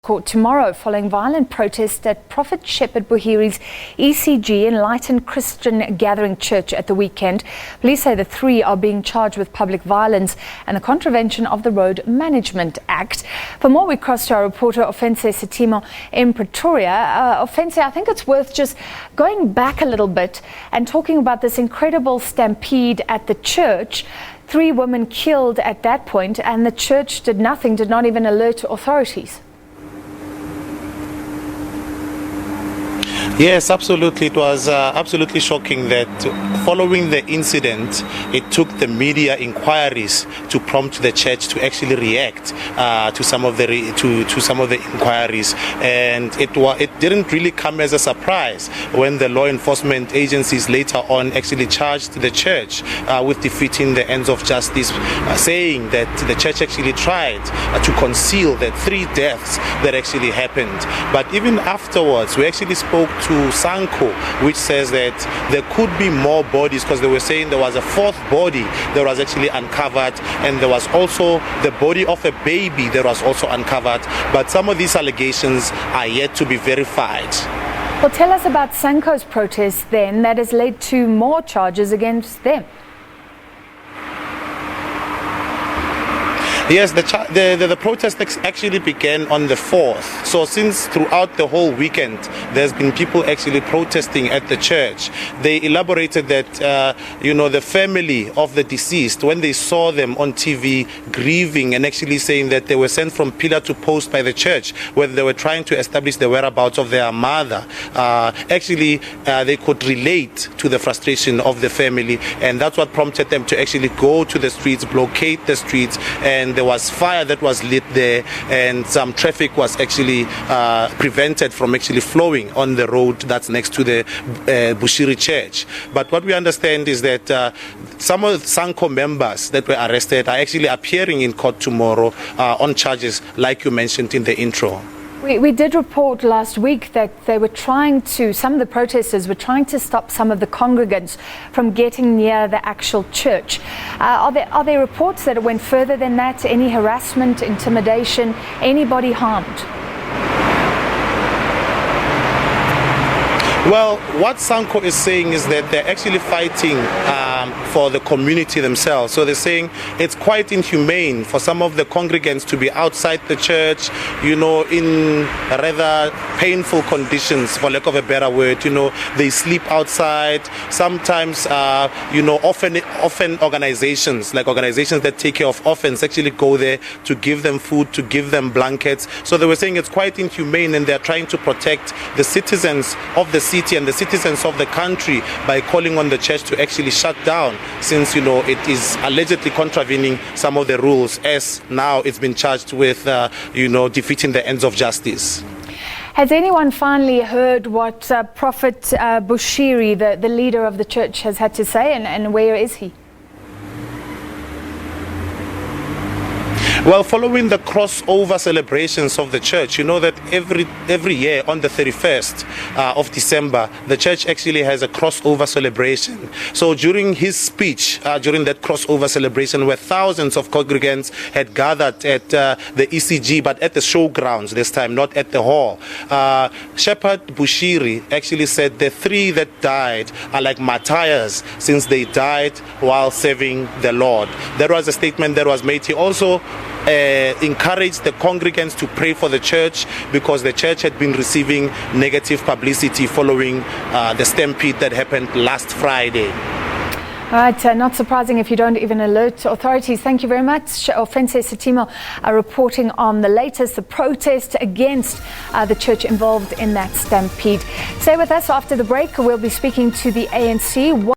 Court tomorrow following violent protests at Prophet Sheperd Bushiri's ECG Enlightened Christian Gathering Church at the weekend. Police say the three are being charged with public violence and the contravention of the Road Management Act. For more, we cross to our reporter Ofentse Setimo in Pretoria. Ofentse, I think it's worth just going back a little bit and talking about this incredible stampede at the church. 3 women killed at that point, and the church did nothing, did not even alert authorities. Yes, absolutely. It was absolutely shocking that following the incident, it took the media inquiries to prompt the church to actually react to some of the inquiries, and it didn't really come as a surprise when the law enforcement agencies later on actually charged the church with defeating the ends of justice, saying that the church actually tried to conceal the 3 deaths that actually happened. But even afterwards, we actually spoke to Sanko, which says that there could be more bodies, because they were saying there was a 4th body that was actually uncovered, and there was also the body of a baby that was also uncovered. But some of these allegations are yet to be verified. Well, tell us about Sanko's protest then that has led to more charges against them. Yes, the protest actually began on the 4th. So since throughout the whole weekend, there's been people actually protesting at the church. They elaborated that, the family of the deceased, when they saw them on TV grieving and actually saying that they were sent from pillar to post by the church, where they were trying to establish the whereabouts of their mother, they could relate to the frustration of the family. And that's what prompted them to actually go to the streets, blockade the streets, and there was fire that was lit there, and some traffic was actually prevented from actually flowing on the road that's next to the Bushiri church. But what we understand is that some of the Sanko members that were arrested are actually appearing in court tomorrow on charges like you mentioned in the intro. We did report last week that some of the protesters were trying to stop some of the congregants from getting near the actual church. Are there reports that it went further than that? Any harassment, intimidation, anybody harmed? Well, what Sanko is saying is that they're actually fighting for the community themselves. So they're saying it's quite inhumane for some of the congregants to be outside the church, in rather painful conditions, for lack of a better word. They sleep outside. Sometimes, often organizations, like organizations that take care of orphans, actually go there to give them food, to give them blankets. So they were saying it's quite inhumane, and they're trying to protect the citizens of the city and the citizens of the country by calling on the church to actually shut down, since it is allegedly contravening some of the rules, as now it's been charged with defeating the ends of justice. Has anyone finally heard what Prophet Bushiri, the leader of the church, has had to say, and where is he? Well, following the crossover celebrations of the church, that every year on the 31st of December, the church actually has a crossover celebration. So during his speech, during that crossover celebration, where thousands of congregants had gathered at the ECG, but at the showgrounds this time, not at the hall, Sheperd Bushiri actually said the 3 that died are like martyrs, since they died while serving the Lord. That was a statement that was made. He also encouraged the congregants to pray for the church, because the church had been receiving negative publicity following the stampede that happened last Friday. All right, not surprising if you don't even alert authorities. Thank you very much. Ofentse Setimo reporting on the latest, the protest against the church involved in that stampede. Stay with us after the break. We'll be speaking to the ANC.